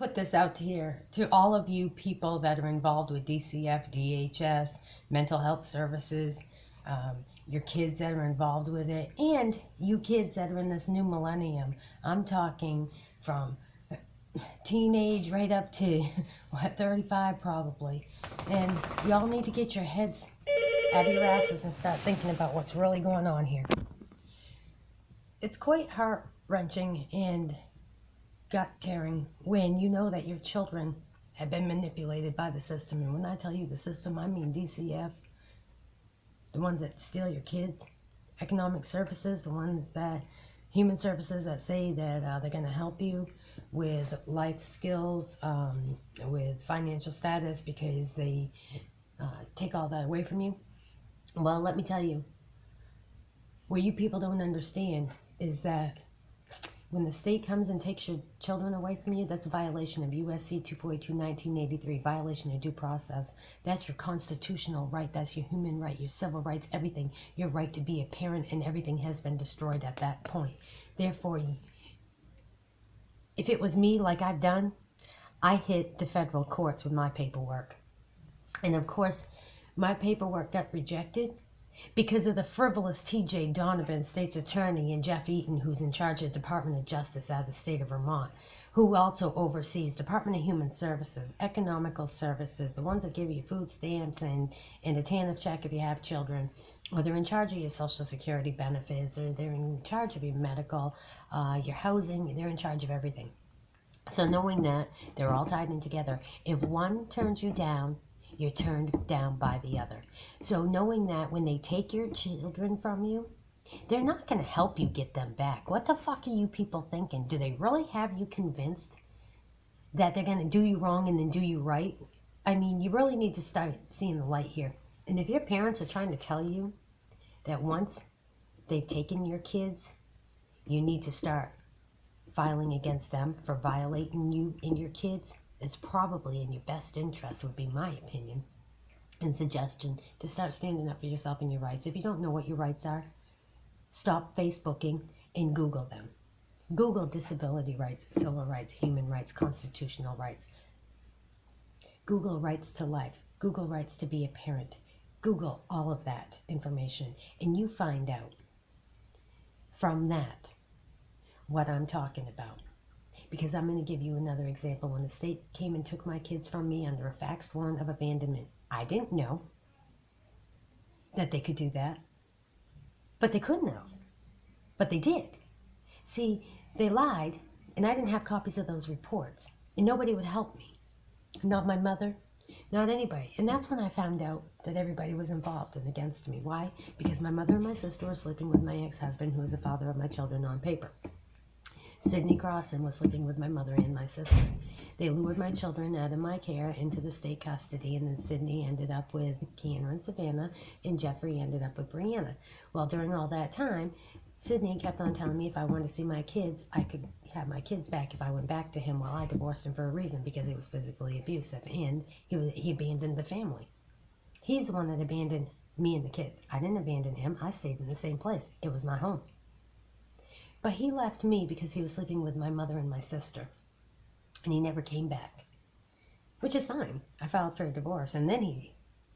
put this out here to all of you people that are involved with DCF, DHS, mental health services, your kids that are involved with it, and you kids that are in this new millennium. I'm talking from teenage right up to, 35 probably. And y'all need to get your heads out of your asses and start thinking about what's really going on here. It's quite heart-wrenching and gut-tearing when you know that your children have been manipulated by the system. And when I tell you the system, I mean DCF, the ones that steal your kids, economic services, the ones that, human services that say that they're going to help you with life skills, with financial status because they take all that away from you. Well, let me tell you, what you people don't understand is that when the state comes and takes your children away from you, that's a violation of USC 242 1983, violation of due process. That's your constitutional right, that's your human right, your civil rights, everything. Your right to be a parent, and everything has been destroyed at that point. Therefore, if it was me, like I've done, I hit the federal courts with my paperwork. And of course, my paperwork got rejected because of the frivolous T.J. Donovan, state's attorney, and Jeff Eaton, who's in charge of the Department of Justice out of the state of Vermont, who also oversees Department of Human Services, economical services, the ones that give you food stamps and a TANF check if you have children, or they're in charge of your Social Security benefits, or they're in charge of your medical, your housing, they're in charge of everything. So knowing that, they're all tied in together. If one turns you down, you're turned down by the other. So knowing that when they take your children from you, they're not going to help you get them back. What the fuck are you people thinking? Do they really have you convinced that they're going to do you wrong and then do you right? I mean, you really need to start seeing the light here. And if your parents are trying to tell you that once they've taken your kids, you need to start filing against them for violating you and your kids, it's probably in your best interest, would be my opinion and suggestion, to start standing up for yourself and your rights. If you don't know what your rights are, stop Facebooking and Google them. Google disability rights, civil rights, human rights, constitutional rights. Google rights to life. Google rights to be a parent. Google all of that information, and you find out from that what I'm talking about. Because I'm going to give you another example. When the state came and took my kids from me under a faxed warrant of abandonment, I didn't know that they could do that. But they couldn't have. But they did. See, they lied, and I didn't have copies of those reports. And nobody would help me. Not my mother, not anybody. And that's when I found out that everybody was involved and against me. Why? Because my mother and my sister were sleeping with my ex-husband, who was the father of my children on paper. Sidney Crossan was sleeping with my mother and my sister. They lured my children out of my care into the state custody, and then Sidney ended up with Keanu and Savannah, and Jeffrey ended up with Brianna. Well, during all that time, Sidney kept on telling me if I wanted to see my kids, I could have my kids back if I went back to him. Well, I divorced him for a reason, because he was physically abusive, and he abandoned the family. He's the one that abandoned me and the kids. I didn't abandon him. I stayed in the same place. It was my home. But he left me because he was sleeping with my mother and my sister. And he never came back. Which is fine. I filed for a divorce, and then he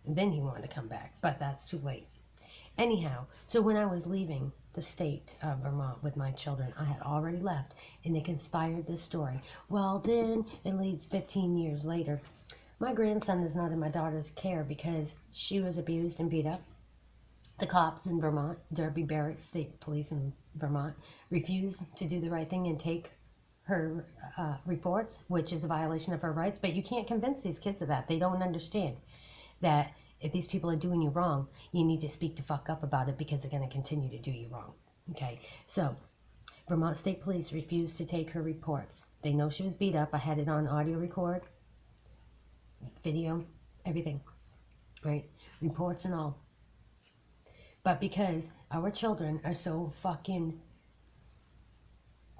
wanted to come back. But that's too late. Anyhow, so when I was leaving the state of Vermont with my children, I had already left, and they conspired this story. Well, then it leads 15 years later. My grandson is not in my daughter's care because she was abused and beat up. The cops in Vermont, Derby Barracks State Police in Vermont, refused to do the right thing and take her reports, which is a violation of her rights. But you can't convince these kids of that. They don't understand that if these people are doing you wrong, you need to speak the fuck up about it, because they're going to continue to do you wrong. Okay, so Vermont State Police refused to take her reports. They know she was beat up. I had it on audio record, video, everything, right? Reports and all. But because our children are so fucking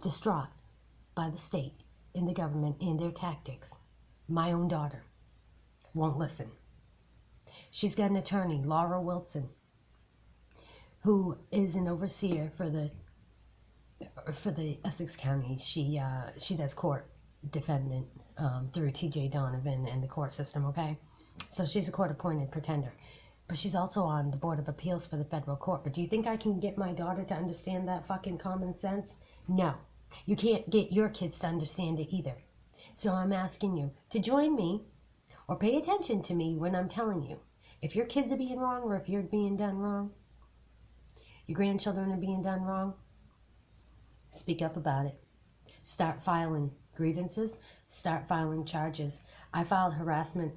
distraught by the state and the government and their tactics, my own daughter won't listen. She's got an attorney, Laura Wilson, who is an overseer for the Essex County. She does court defendant through TJ Donovan and the court system, okay? So she's a court-appointed pretender. But she's also on the Board of Appeals for the federal court. But do you think I can get my daughter to understand that fucking common sense? No. You can't get your kids to understand it either. So I'm asking you to join me or pay attention to me when I'm telling you. If your kids are being wrong or if you're being done wrong, your grandchildren are being done wrong, speak up about it. Start filing grievances. Start filing charges. I filed harassment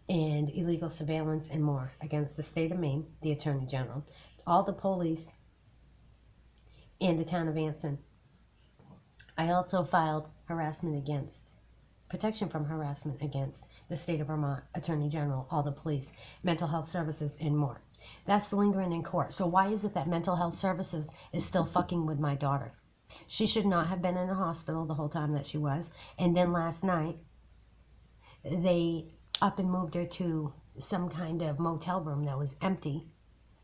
and illegal surveillance and more against the state of Maine, the Attorney General, all the police, and the town of Anson. I also filed protection from harassment against the state of Vermont, Attorney General, all the police, mental health services, and more. That's lingering in court. So why is it that mental health services is still fucking with my daughter? She should not have been in the hospital the whole time that she was. And then last night, they up and moved her to some kind of motel room that was empty.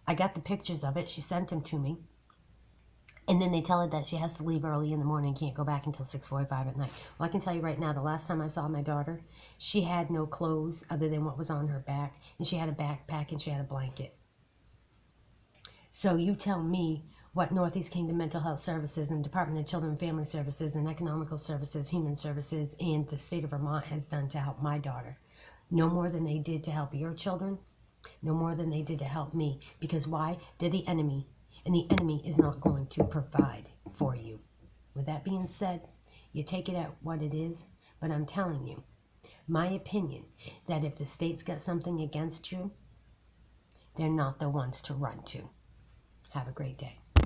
I got the pictures of it. She sent them to me. And then they tell her that she has to leave early in the morning, can't go back until 6:45 at night. Well, I can tell you right now, the last time I saw my daughter, she had no clothes other than what was on her back. And she had a backpack and she had a blanket. So you tell me what Northeast Kingdom Mental Health Services and Department of Children and Family Services and Economical Services, Human Services, and the state of Vermont has done to help my daughter. No more than they did to help your children. No more than they did to help me. Because why? They're the enemy. And the enemy is not going to provide for you. With that being said, you take it at what it is. But I'm telling you, my opinion, that if the state's got something against you, they're not the ones to run to. Have a great day.